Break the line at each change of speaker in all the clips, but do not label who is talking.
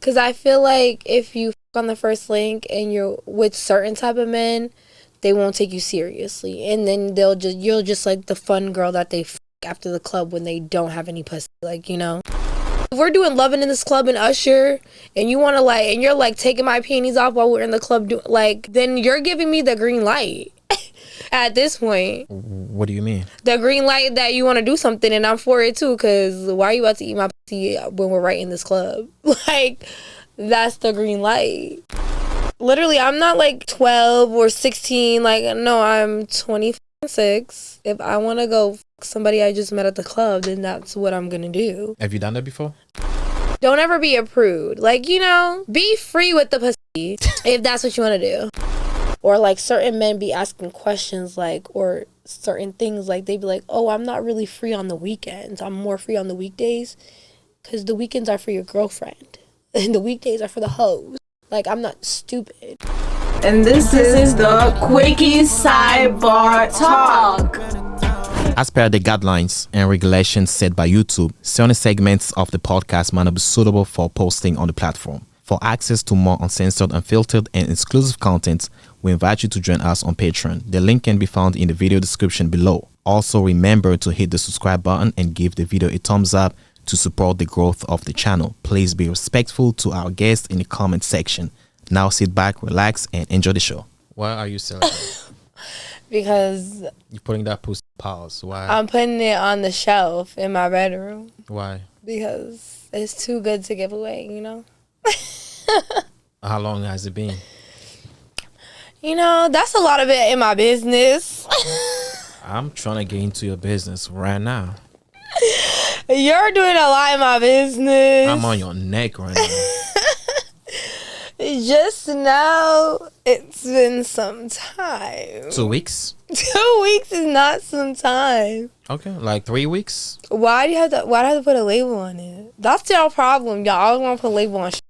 Because I feel like if you on the first link and you're with certain type of men, they won't take you seriously. And then you're just like the fun girl that they after the club when they don't have any pussy. Like, you know. If we're doing loving in this club and Usher, and you want to like, and you're like taking my panties off while we're in the club, then you're giving me the green light. At this point.
What do you mean?
The green light that you want to do something, and I'm for it too, because why are you about to eat my pussy when we're right in this club? Like, that's the green light. Literally, I'm not like 12 or 16. Like, no, I'm 26. If I want to go somebody I just met at the club, then that's what I'm going to do.
Have you done that before?
Don't ever be a prude. Like, you know, be free with the pussy if that's what you want to do. Or like certain men be asking questions like, or certain things like they be like, oh, I'm not really free on the weekends. I'm more free on the weekdays because the weekends are for your girlfriend and the weekdays are for the hoes. Like, I'm not stupid.
And this is the Quicky Sidebar Talk.
As per the guidelines and regulations set by YouTube, certain segments of the podcast might not be suitable for posting on the platform. For access to more uncensored, unfiltered, and exclusive content, we invite you to join us on Patreon. The link can be found in the video description below. Also, remember to hit the subscribe button and give the video a thumbs up to support the growth of the channel. Please be respectful to our guests in the comment section. Now sit back, relax, and enjoy the show. Why are you celebrating?
Because
You're putting that pussy pause. Why?
I'm putting it on the shelf in my bedroom.
Why?
Because it's too good to give away, you know?
How long has it been?
You know, that's a lot of it in my business.
I'm trying to get into your business right now.
You're doing a lot in my business.
I'm on your neck right now.
Just now, it's been some time.
2 weeks?
2 weeks is not some time.
Okay, like 3 weeks?
Why do you have to put a label on it? That's your problem. Y'all always want to put a label on shit.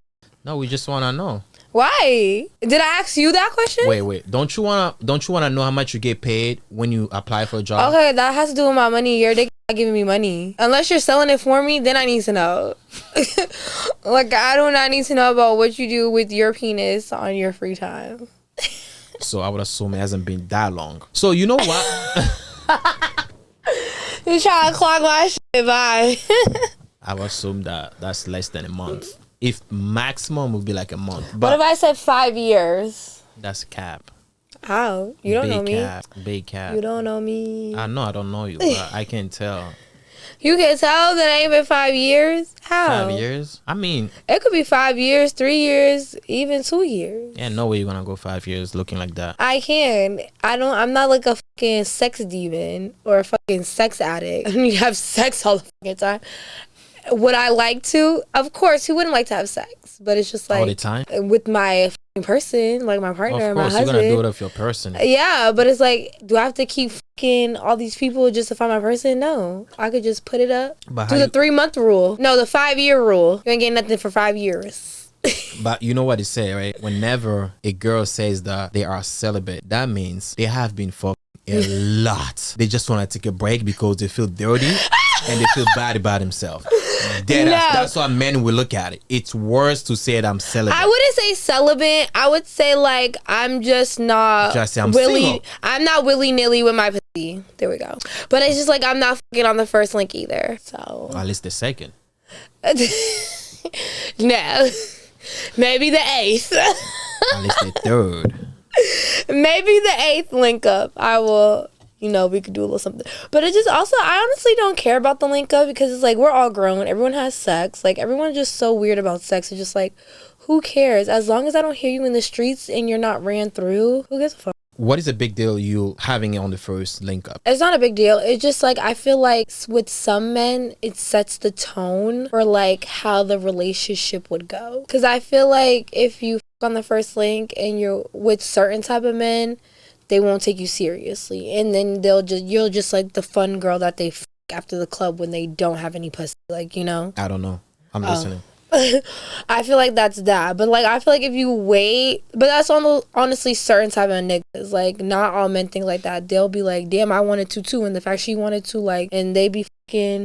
No, we just want to know.
Why? Did I ask you that question?
Wait. Don't you wanna know how much you get paid when you apply for a job?
Okay, that has to do with my money. You're not giving me money. Unless you're selling it for me, then I need to know. Like, I do not need to know about what you do with your penis on your free time.
So I would assume it hasn't been that long. So you know what?
You trying to clog my shit, bye.
I would assume that's less than a month. If maximum would be like a month.
What
But
if I said 5 years?
that's a cap.
How? You don't know me.
Big cap.
You don't know me.
I know I don't know you, but I can tell.
You can tell that it ain't been 5 years? How?
5 years? I mean,
It could be 5 years, 3 years, even 2 years.
yeah, no way you're gonna go 5 years looking like that.
I can. I'm not like a fucking sex demon or a fucking sex addict. I mean, have sex all the fucking time. Would I like to? Of course, who wouldn't like to have sex? But it's just like
All the time?
with my fucking person, like my partner,
Of
my
course,
husband.
you're gonna do it with your person.
Yeah, but it's like, do I have to keep fucking all these people just to find my person? No, I could just put it up.
But
Do the 3-month rule. No, the 5-year rule. You ain't getting nothing for 5 years.
But you know what they say, right? Whenever a girl says that they are celibate, that means they have been fucked a lot. They just want to take a break because they feel dirty and they feel bad about themselves. That's why men will look at it. It's worse to say that I'm celibate.
I wouldn't say celibate. I would say like I'm just not
Just say I'm single.
I'm not willy-nilly with my pussy. There we go. But it's just like I'm not fucking on the first link either. So
At least the second.
no. Maybe the 8th.
At least the third.
Maybe the 8th link up. I will, we could do a little something. But it just also, I honestly don't care about the link up because it's like we're all grown. Everyone has sex. Like, everyone's just so weird about sex. It's just like, who cares? As long as I don't hear you in the streets and you're not ran through, who gives a fuck?
What is a big deal you having it on the first link up?
It's not a big deal. It's just like, I feel like with some men, it sets the tone for like how the relationship would go. Because I feel like if you on the first link and you're with certain type of men, they won't take you seriously. And then you're just like the fun girl that they after the club when they don't have any pussy. Like,
I don't know. I'm listening.
I feel like that's that. But like, I feel like if you wait, but that's honestly certain type of niggas. Like, not all men think like that. They'll be like, damn, I wanted to too. And the fact she wanted to, like, and they be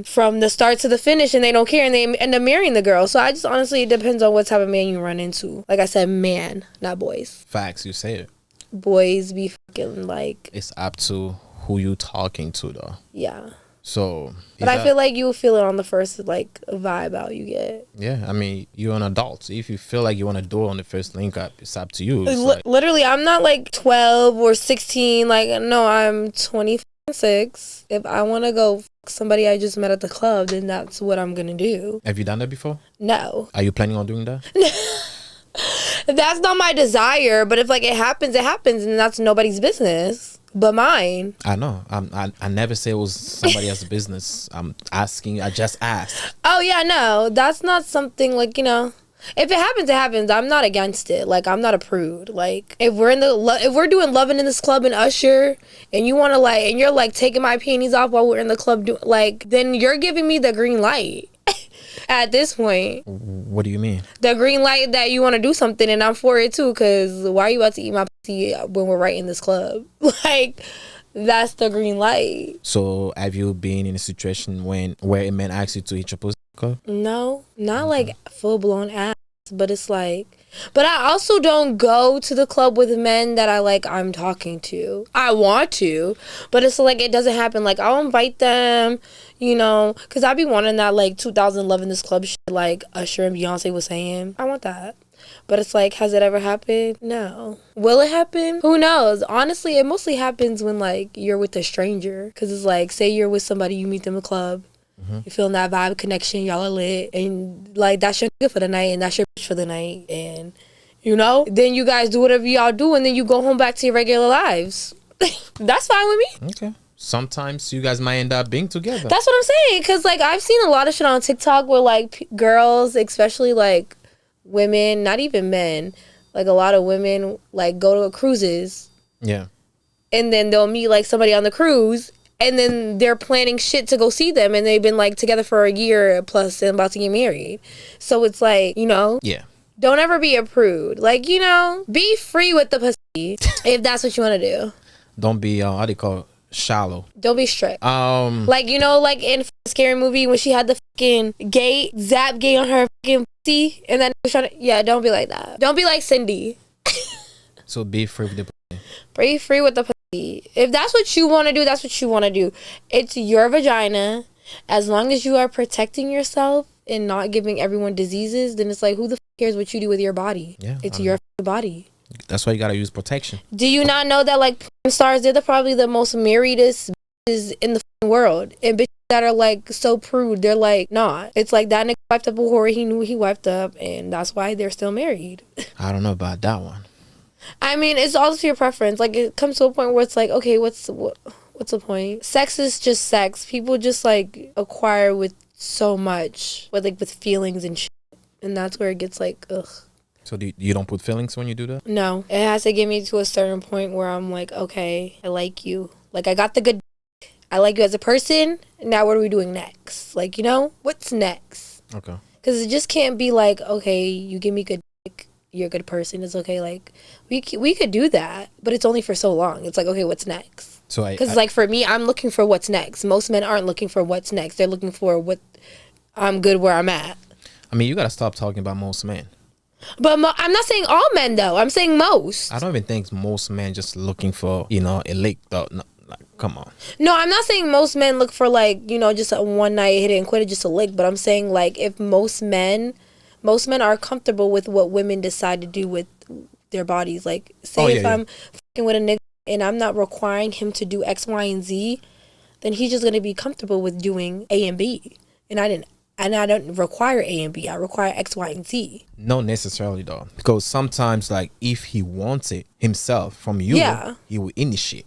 from the start to the finish, and they don't care, and they end up marrying the girl. So I just honestly, it depends on what type of man you run into. Like I said, man, not boys.
Facts, you say it.
Boys be fucking like...
It's up to who you talking to, though.
Yeah.
So...
But I feel like you'll feel it on the first, like, vibe out you get.
Yeah, I mean, you're an adult. If you feel like you want to do it on the first link up, it's up to you. It's
Literally, I'm not like 12 or 16. Like, no, I'm 26. If I want to go somebody I just met at the club, then that's what I'm going to do.
Have you done that before?
No.
Are you planning on doing that?
That's not my desire, but if like it happens, and that's nobody's business but mine.
I know. I never say it was somebody else's business. I'm asking. I just asked.
Oh yeah, no, that's not something like, you know. If it happens, it happens. I'm not against it. Like, I'm not a prude. Like, if we're doing loving in this club and Usher, and you want to like, and you're like taking my panties off while we're in the club, then you're giving me the green light. At this point.
What do you mean?
The green light that you want to do something, and I'm for it too, because why are you about to eat my pussy when we're right in this club? Like, that's the green light.
So, have you been in a situation where a man asks you to eat your pussy?
No, not like full-blown ass, but it's like... But I also don't go to the club with men that I'm talking to. I want to, but it's like it doesn't happen. Like, I'll invite them, you know, because I be wanting that like 2011 this club shit like Usher and Beyonce was saying. I want that. But it's like, has it ever happened? No. Will it happen? Who knows? Honestly, it mostly happens when like you're with a stranger. Because it's like, say you're with somebody, you meet them in a club. Mm-hmm. You feeling that vibe connection, y'all are lit, and like that's your nigga for the night, and that's your bitch for the night, and you know, then you guys do whatever y'all do, and then you go home back to your regular lives. That's fine with me.
Okay. Sometimes you guys might end up being together.
That's what I'm saying, because like I've seen a lot of shit on TikTok where like girls, especially like women, not even men, like a lot of women like go to cruises.
Yeah.
And then they'll meet like somebody on the cruise. And then they're planning shit to go see them, and they've been like together for a year plus and about to get married. So it's like, you know,
yeah,
don't ever be a prude. Like, you know, be free with the pussy if that's what you want to do.
Don't be how do you call it? Shallow.
Don't be strict. Like, you know, like in Scary Movie when she had the fucking zap gate on her fucking pussy, and then was trying to, yeah, don't be like that. Don't be like Cindy.
So be free with the pussy.
Be free with the pussy. If that's what you want to do, that's what you want to do. It's your vagina. As long as you are protecting yourself and not giving everyone diseases, then it's like, who the cares what you do with your body?
Yeah,
it's your body.
That's why you gotta use protection.
Do you not know that like porn stars, they're probably the most marriedest bitches in the world, and bitches that are like so prude, they're like not. It's like that nigga wiped up a whore, he knew he wiped up, and that's why they're still married.
I don't know about that one.
I mean, it's also your preference. Like, it comes to a point where it's like, okay, what's the point? Sex is just sex. People just like acquire with so much, with feelings and shit, and that's where it gets like, ugh.
So you don't put feelings when you do that?
No, it has to get me to a certain point where I'm like, okay, I like you. Like, I got the good. I like you as a person. Now, what are we doing next? Like, you know, what's next?
Okay. Because
it just can't be like, okay, you give me good. You're a good person. It's okay. Like, we could do that, but it's only for so long. It's like, okay, what's next? So because like for me, I'm looking for what's next. Most men aren't looking for what's next. They're looking for what I'm good where I'm at.
I mean, you gotta stop talking about most men.
But I'm not saying all men though. I'm saying most.
I don't even think most men just looking for a lick though. No, like, come on.
No, I'm not saying most men look for like just a one night hit it and quit it, just a lick. But I'm saying like if most men are comfortable with what women decide to do with their bodies. Like, say I'm fucking with a nigga and I'm not requiring him to do X, Y, and Z, then he's just gonna be comfortable with doing A and B. And I don't require A and B. I require X, Y, and Z.
Not necessarily though, because sometimes like if he wants it himself from you, he will initiate.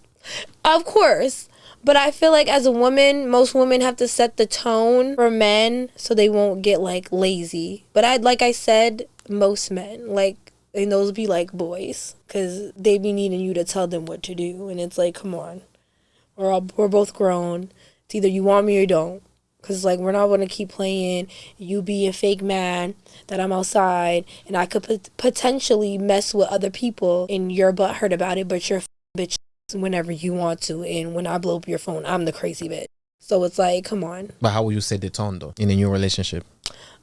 Of course. But I feel like as a woman, most women have to set the tone for men so they won't get like lazy. But like I said, most men, like, and those be like boys, because they be needing you to tell them what to do. And it's like, come on, we're both grown. It's either you want me or you don't. Because like, we're not going to keep playing you be a fake man that I'm outside and I could potentially mess with other people and your butt hurt about it, but you're a bitch whenever you want to, and when I blow up your phone, I'm the crazy bitch. So it's like, come on.
But how will you set the tone though in a new relationship?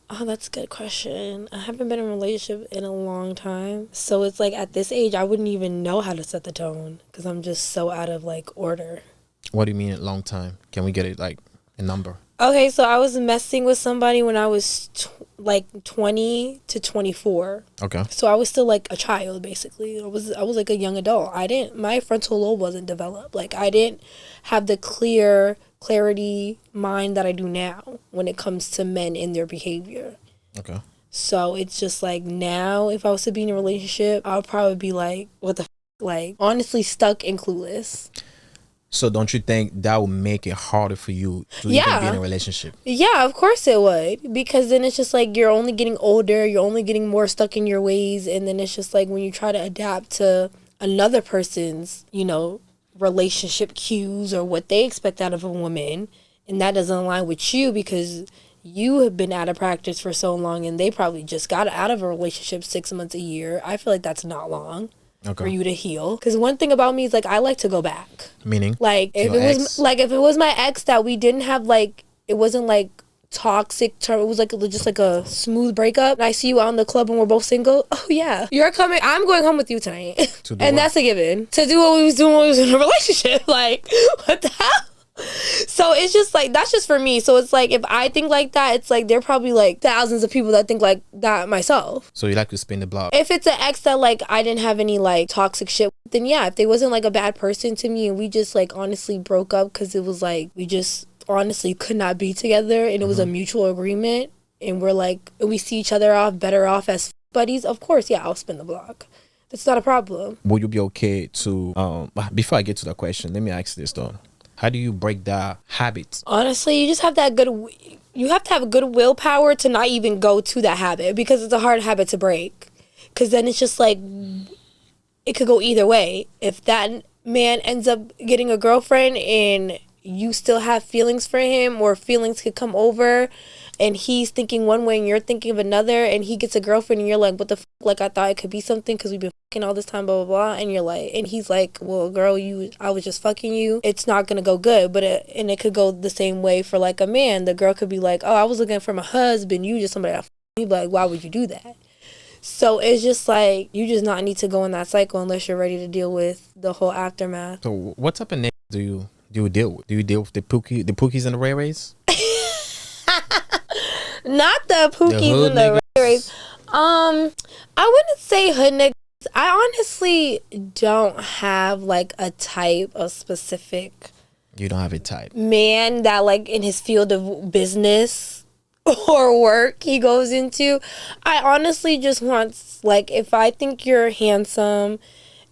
Oh, that's a good question. I haven't been in a relationship in a long time. So it's like at this age, I wouldn't even know how to set the tone because I'm just so out of like order.
What do you mean a long time? Can we get it like a number?
Okay, so I was messing with somebody when I was like 20 to 24.
Okay.
So I was still like a child basically. I was like a young adult. My frontal lobe wasn't developed. Like I didn't have the clarity mind that I do now when it comes to men and their behavior.
Okay.
So it's just like now if I was to be in a relationship, I would probably be like, what the f-? Like honestly stuck and clueless.
So don't you think that would make it harder for you to even be in a relationship?
Yeah, of course it would. Because then it's just like you're only getting older, you're only getting more stuck in your ways, and then it's just like when you try to adapt to another person's, relationship cues or what they expect out of a woman, and that doesn't align with you because you have been out of practice for so long and they probably just got out of a relationship 6 months, a year. I feel like that's not long. Okay. For you to heal. Because one thing about me is like I like to go back.
Meaning?
Like if it was my ex that we didn't have like, it wasn't like toxic term, it was like just like a smooth breakup, and I see you out in the club and we're both single, oh yeah, you're coming, I'm going home with you tonight. And what? That's a given. To do what we was doing when we was in a relationship. Like what the hell? So it's just like, that's just for me. So it's like if I think like that, it's like there are probably like thousands of people that think like that myself.
So you like to spin the block.
If it's an ex that like I didn't have any like toxic shit, then yeah, if they wasn't like a bad person to me and we just like honestly broke up because it was like we just honestly could not be together and it was a mutual agreement and we're like we see each other better off as buddies, of course, yeah, I'll spin the block. That's not a problem.
Would you be okay to before I get to that question, let me ask this though. How do you break that habit?
Honestly, you just have that you have to have a good willpower to not even go to that habit because it's a hard habit to break. Because then it's just like, it could go either way. If that man ends up getting a girlfriend and you still have feelings for him, or feelings could come over and he's thinking one way and you're thinking of another, and he gets a girlfriend and you're like, what the f***, like I thought it could be something because we've been fucking all this time, blah, blah, blah. And you're like, and he's like, well, girl, I was just fucking you. It's not going to go good. But it could go the same way for like a man. The girl could be like, oh, I was looking for my husband. You just somebody that he'd be like, why would you do that? So it's just like, you just not need to go in that cycle unless you're ready to deal with the whole aftermath.
So what type of niggas do you deal with? Do you deal with the Pookies and the Ray Rays?
Not the Pookies and the Ray Rays. I wouldn't say hood niggas. I honestly don't have like a type of specific.
You don't have a type.
Man that like in his field of business or work he goes into. I honestly just want, like, if I think you're handsome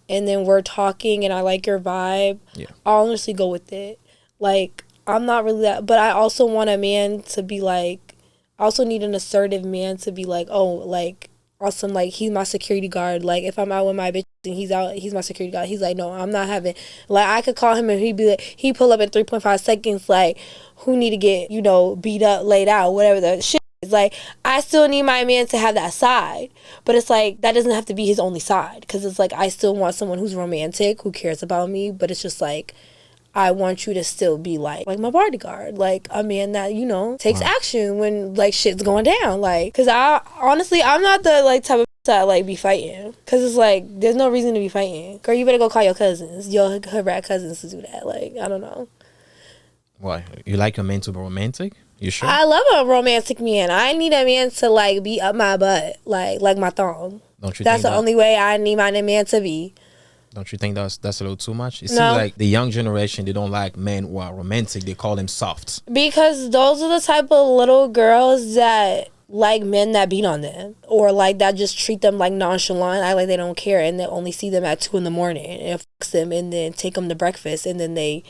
and then we're talking and I like your vibe, yeah, I'll honestly go with it. Like, I'm not really that, but I also want a man to be like, I also need an assertive man to be like, oh, like, awesome, like, he's my security guard. Like, if I'm out with my bitch and he's out, he's my security guard. He's like, no, I'm not having, like, I could call him and he'd be like, he pull up in 3.5 seconds, like, who need to get, you know, beat up, laid out, whatever the shit is. Like, I still need my man to have that side, but it's like, that doesn't have to be his only side, because it's like, I still want someone who's romantic, who cares about me, but it's just like, I want you to still be like my bodyguard, like a man that, you know, takes action when like shit's going down. Like, because I honestly, I'm not the like type of that like be fighting, because it's like there's no reason to be fighting. Girl, you better go call your cousins, your rat cousins, to do that. Like, I don't know.
Why? You like a man to be romantic? You sure?
I love a romantic man. I need a man to like be up my butt, like my thong.
Don't you?
That's the only way I need my man to be.
Don't you think that's a little too much? It seems like the young generation, they don't like men who are romantic. They call them soft. Because
those are the type of little girls that like men that beat on them, or like that just treat them like nonchalant, act like they don't care, and they only see them at 2 a.m. and fucks them, and then take them to breakfast, and then they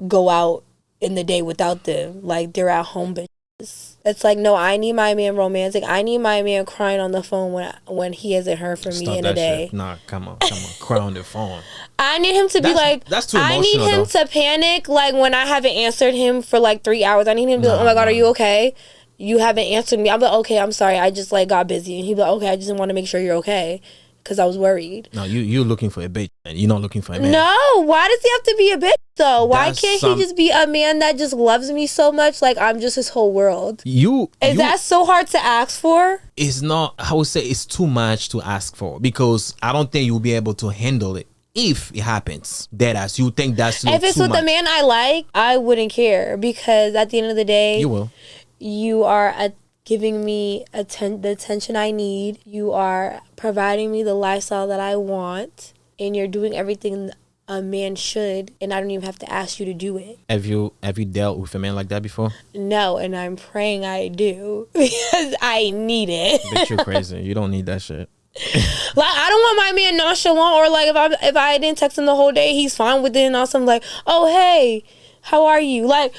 go out in the day without them. Like, they're at home bitches. It's like, no, I need my man romantic. I need my man crying on the phone when he hasn't heard from me in a day.
Shit. Nah, come on, cry on the phone.
I need him to be like,
that's too emotional,
I need him to panic, like, when I haven't answered him for like 3 hours. I need him to be like, oh my God, are you okay? You haven't answered me. I'm like, okay, I'm sorry, I just like got busy. And he'd be like, okay, I just want to make sure you're okay. because I was worried.
No, you're looking for a bitch, and you're not looking for a man.
No, why does he have to be a bitch though? Why
That's
can't he just be a man that just loves me so much? Like I'm just his whole world. Is that so hard to ask for?
It's not. I would say it's too much to ask for because I don't think you'll be able to handle it. If it happens, deadass, you think that's
if it's
too
with
much.
a man I like, I wouldn't care because at the end of the day,
You will.
You are giving me the attention I need. You are providing me the lifestyle that I want, and you're doing everything a man should, and I don't even have to ask you to do it.
Have you dealt with a man like that before?
No, and I'm praying I do because I need it.
Bitch, you're crazy. You don't need that shit.
Like I don't want my man nonchalant or like if I didn't text him the whole day, he's fine with it and also I'm like, oh hey, how are you? Like,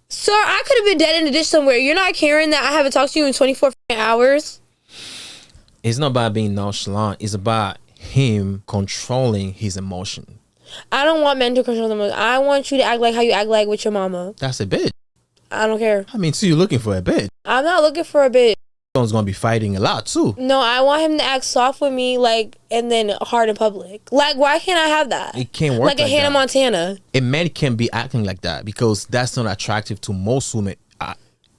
sir, I could have been dead in the ditch somewhere. You're not caring that I haven't talked to you in 24 hours.
It's not about being nonchalant. It's about him controlling his emotion.
I don't want men to control them. I want you to act like how you act like with your mama.
That's a bitch.
I don't care.
I mean, so you're looking for a bitch.
I'm not looking for a bitch.
Someone's gonna be fighting a lot too.
No, I want him to act soft with me, like, and then hard in public. Like, why can't I have that?
It can't work
like a Hannah Montana.
A man can't be acting like that because that's not attractive to most women,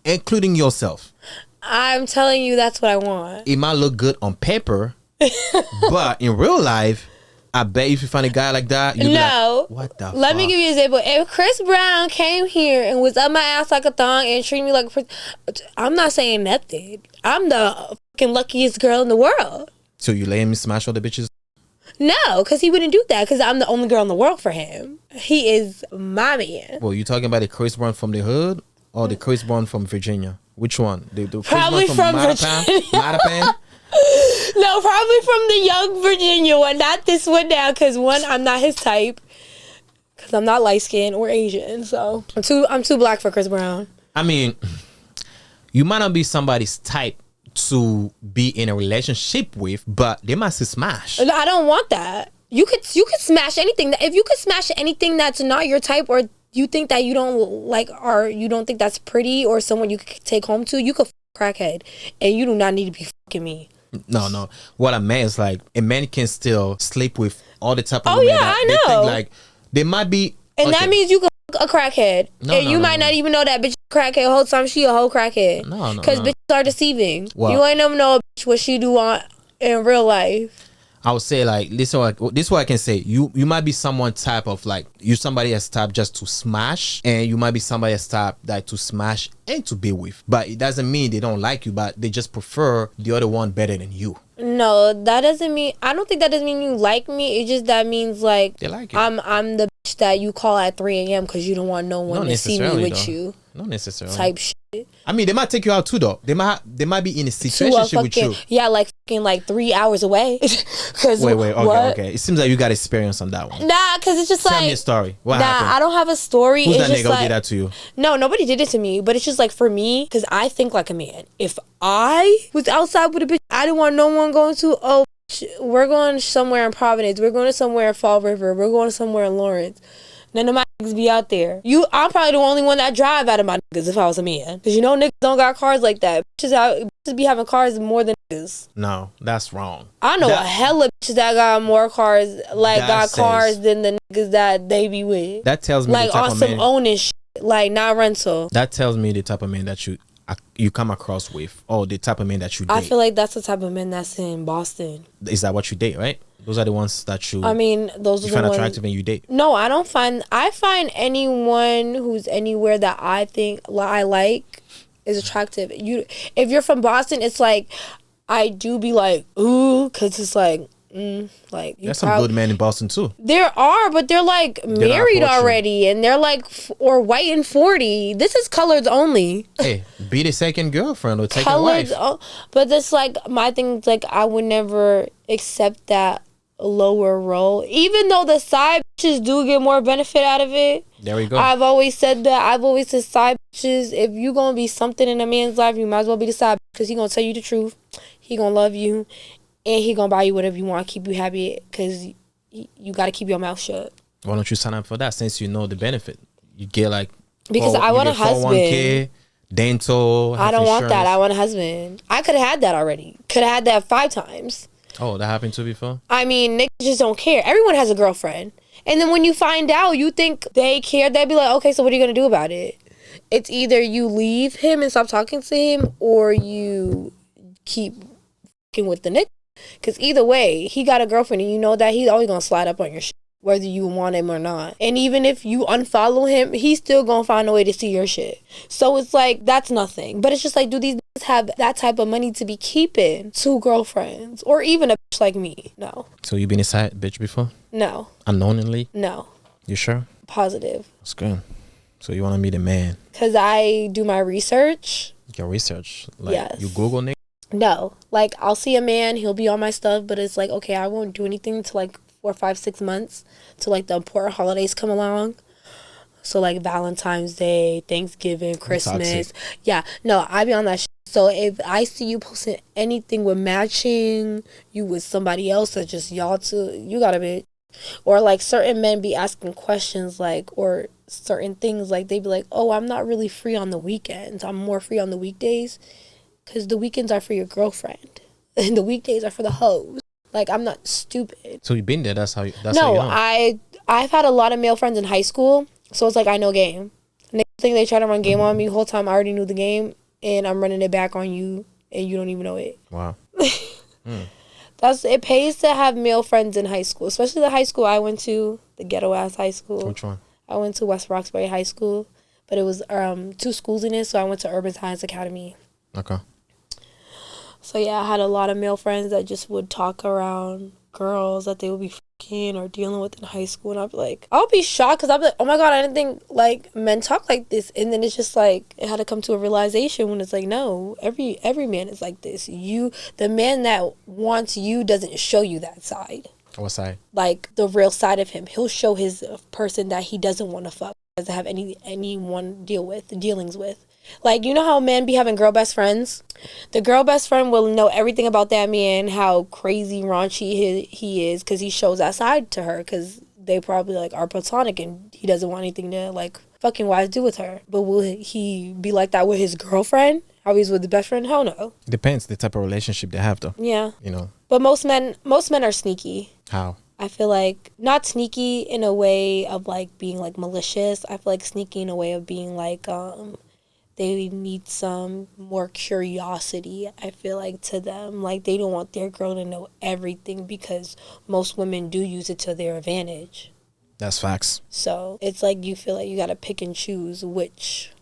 including yourself.
I'm telling you, that's what I want.
It might look good on paper, but in real life, I bet if you find a guy like that, you'll be like, what the
Let me give you an example. If Chris Brown came here and was up my ass like a thong and treated me like a I'm not saying nothing. I'm the fucking luckiest girl in the world.
So you let him smash all the bitches?
No, because he wouldn't do that because I'm the only girl in the world for him. He is my man.
Well, you talking about the Chris Brown from the hood or the Chris Brown from Virginia? Which one? The
Probably
Chris Brown
from Virginia.
Mattapan?
No, probably from the young Virginia one, not this one now. Because one, I'm not his type. Because I'm not light skinned or Asian, so I'm too black for Chris Brown.
I mean, you might not be somebody's type to be in a relationship with, but they must smash.
I don't want that. You could smash anything. If you could smash anything that's not your type, or you think that you don't like, or you don't think that's pretty, or someone you could take home to, you could crackhead, and you do not need to be fucking me.
No. What I meant is like a man can still sleep with all the type of
women that
I know. They think like they might be,
and that means you could fuck a crackhead, and you might
no.
not even know that bitch crackhead the whole time. She a whole crackhead.
No.
Because bitches are deceiving.
Well,
you ain't never know a bitch what she do in real life. I
would say like this is what I can say. You might be someone type of like you somebody has type just to smash, and you might be somebody has type that to smash and to be with. But it doesn't mean they don't like you, but they just prefer the other one better than you.
No, that doesn't mean. I don't think that doesn't mean you like me. It just that means like
they like you.
I'm the bitch that you call at 3 a.m. because you don't want no one to see me with you.
Not necessarily.
Type shit.
I mean, they might take you out too, though. They might be in a situation with you.
Yeah, like fucking like 3 hours away. Cause
wait. Okay. It seems like you got experience on that one.
Nah, because it's just
Tell me a story. What happened?
I don't have a story.
Who's
it's
that
just
nigga
like,
who did that to you?
No, nobody did it to me. But it's just like for me, because I think like a man. If I was outside with a bitch, I didn't want no one going to, we're going somewhere in Providence. We're going to somewhere in Fall River. We're going somewhere in Lawrence. None of my niggas be out there. I'm probably the only one that drive out of my niggas if I was a man. Because you know niggas don't got cars like that. Bitches be having cars more than niggas.
No, that's wrong.
I know a hella bitches that got more cars, cars than the niggas that they be with.
That tells me
like
the type
on
of
some
man,
owning shit, like not rental.
That tells me the type of man that you come across with, or the type of man that you date.
I feel like that's the type of man that's in Boston.
Is that what you date, right? Those are the ones that you.
I mean, those are
you
the
find
ones,
attractive and you date.
No, I don't find. I find anyone who's anywhere that I think I like is attractive. If you're from Boston, it's like I do be like ooh, because it's like. There's some good men in Boston too. There are, but they're like married already, and they're like or white and 40. This is coloreds only.
Hey, be the second girlfriend or take a wife.
But that's like my thing. Like I would never accept that lower role, even though the side bitches do get more benefit out of it.
There we go.
I've always said that. I've always said side bitches. If you gonna be something in a man's life, you might as well be the side because he gonna tell you the truth. He gonna love you. And he gonna buy you whatever you want, keep you happy, because you gotta keep your mouth shut.
Why don't you sign up for that since you know the benefit? You get like
because I want a husband.
401k, dental.
I don't want that. I want a husband. I could have had that already. Could have had that 5 times.
Oh, that happened to you before?
I mean, niggas just don't care. Everyone has a girlfriend. And then when you find out, you think they care, they'd be like, okay, so what are you going to do about it? It's either you leave him and stop talking to him, or you keep fucking with the nigga. Because either way, he got a girlfriend, and you know that he's always going to slide up on your shit, whether you want him or not. And even if you unfollow him, he's still going to find a way to see your shit. So it's like, that's nothing. But it's just like, do these niggas have that type of money to be keeping 2 girlfriends? Or even a bitch like me? No.
So you been a side bitch before?
No.
Unknowingly?
No.
You sure?
Positive.
That's good. So you want to meet a man?
Because I do my research.
Your research? Like,
yes.
You Google nigga?
No. Like, I'll see a man, he'll be on my stuff, but it's like, okay, I won't do anything till like 4, 5, 6 months till like the important holidays come along. So like Valentine's Day, Thanksgiving, Christmas. Yeah. No, I be on that shit. So if I see you posting anything with matching, you with somebody else that's just y'all two, you gotta be. Or like certain men be asking questions like, or certain things like they be like, oh, I'm not really free on the weekends. I'm more free on the weekdays. Because the weekends are for your girlfriend. And the weekdays are for the hoes. Like, I'm not stupid.
So you've been there. That's how you
No,
know.
I've had a lot of male friends in high school. So it's like, I know game. And they think they try to run game on me. The whole time I already knew the game. And I'm running it back on you. And you don't even know it.
Wow.
It pays to have male friends in high school. Especially the high school I went to. The ghetto-ass high school.
Which one?
I went to West Roxbury High School. But it was 2 schools in it. So I went to Urban Science Academy.
Okay.
So yeah, I had a lot of male friends that just would talk around girls that they would be fucking or dealing with in high school, and I'd be like, I'll be shocked because I'd be like, oh my god, I didn't think like men talk like this. And then it's just like it had to come to a realization when it's like, no, every man is like this. The man that wants you doesn't show you that side.
What side?
Like the real side of him. He'll show his person that he doesn't want to fuck, doesn't have anyone dealings with. Like, you know how men be having girl best friends? The girl best friend will know everything about that man, how crazy raunchy he is, because he shows that side to her, because they probably, like, are platonic, and he doesn't want anything to, like, fucking wise do with her. But will he be like that with his girlfriend? How he's with the best friend? Hell no.
Depends the type of relationship they have, though.
Yeah.
You know.
But most men are sneaky.
How?
I feel like, not sneaky in a way of, like, being, like, malicious. I feel like sneaky in a way of being, like, they need some more curiosity, I feel like, to them. Like, they don't want their girl to know everything because most women do use it to their advantage.
That's facts.
So it's like you feel like you got to pick and choose which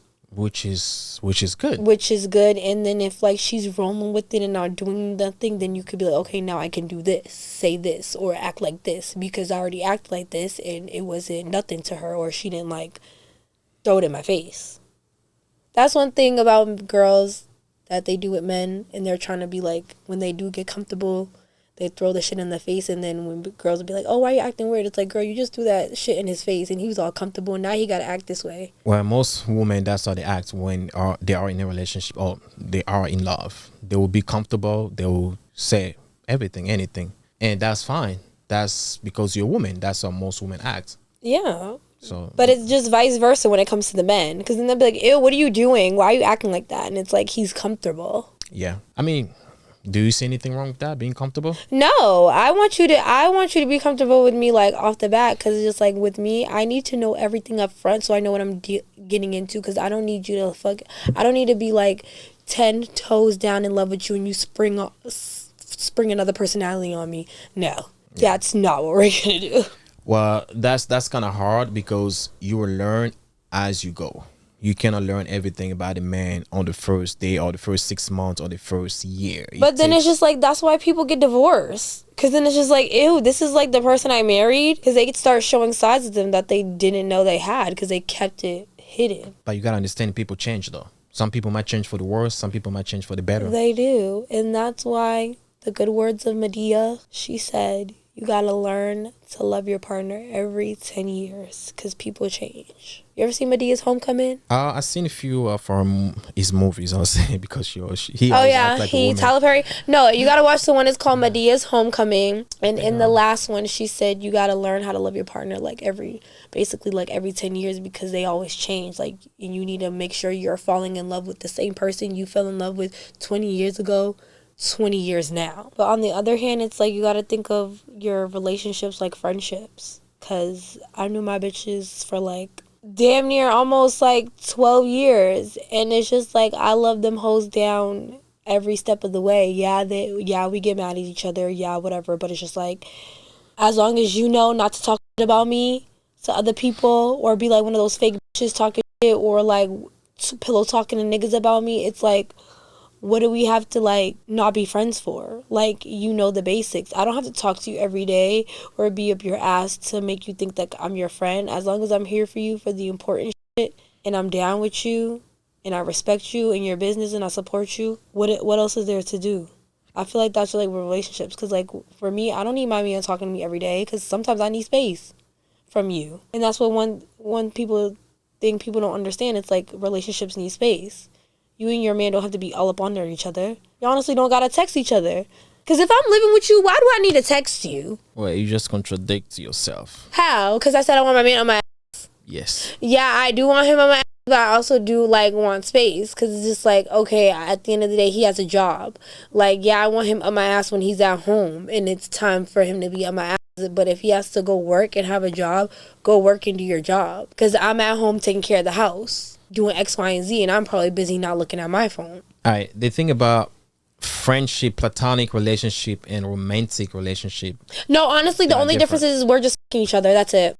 is good. Which is good. And then if, like, she's rolling with it and not doing nothing, then you could be like, okay, now I can do this, say this, or act like this because I already acted like this and it wasn't nothing to her, or she didn't, like, throw it in my face. That's one thing about girls that they do with men, and they're trying to be like, when they do get comfortable, they throw the shit in the face, and then when girls will be like, oh, why are you acting weird? It's like, girl, you just threw that shit in his face, and he was all comfortable, and now he got to act this way.
Well, most women, that's how they act when they are in a relationship or they are in love. They will be comfortable. They will say everything, anything, and that's fine. That's because you're a woman. That's how most women act.
Yeah.
So,
but it's just vice versa when it comes to the men, because then they'll be like, ew, what are you doing? Why are you acting like that? And it's like, he's comfortable.
Yeah. I mean, do you see anything wrong with that, being comfortable?
No, I want you to be comfortable with me, like, off the bat, because it's just like, with me, I need to know everything up front so I know what I'm getting into, because I don't need you to I don't need to be like 10 toes down in love with you and you spring another personality on me. No, that's not what we're gonna do.
Well, that's kind of hard because you will learn as you go. You cannot learn everything about a man on the first day or the first 6 months or the first year.
But then it's just like, that's why people get divorced. Because then it's just like, ew, this is like the person I married. Because they could start showing sides of them that they didn't know they had because they kept it hidden.
But you got to understand, people change though. Some people might change for the worse. Some people might change for the better.
They do. And that's why the good words of Medea, she said, you gotta learn to love your partner every 10 years because people change. You ever seen Medea's Homecoming?
I've seen a few from his movies, I'll say, because he
Tyler Perry. No, you gotta watch the one that's called Medea's Homecoming. And in the last one, she said you gotta learn how to love your partner every 10 years because they always change. Like, and you need to make sure you're falling in love with the same person you fell in love with 20 years ago. 20 years now. But on the other hand, it's like you gotta think of your relationships like friendships. Because I knew my bitches for like damn near almost like 12 years. And it's just like I love them hoes down every step of the way. Yeah, we get mad at each other. Yeah, whatever. But it's just like, as long as you know not to talk about me to other people or be like one of those fake bitches talking shit or like pillow talking to niggas about me, it's like, what do we have to like not be friends for? Like, you know the basics. I don't have to talk to you every day or be up your ass to make you think that I'm your friend. As long as I'm here for you for the important shit and I'm down with you and I respect you and your business and I support you, what else is there to do? I feel like that's like relationships, because like for me, I don't need my man talking to me every day, because sometimes I need space from you. And that's what one people think people don't understand. It's like relationships need space. You and your man don't have to be all up under each other. You honestly don't gotta text each other. Because if I'm living with you, why do I need to text you?
Well, you just contradict yourself.
How? Because I said I want my man on my ass.
Yes.
Yeah, I do want him on my ass, but I also do like want space, because it's just like, okay, at the end of the day, he has a job. Like, yeah, I want him on my ass when he's at home and it's time for him to be on my ass. But if he has to go work and have a job, go work and do your job, because I'm at home taking care of the house, doing X, Y, and Z, and I'm probably busy not looking at my phone.
All right. The thing about friendship, platonic relationship, and romantic relationship.
No, honestly, the only difference is we're just fucking each other. That's it.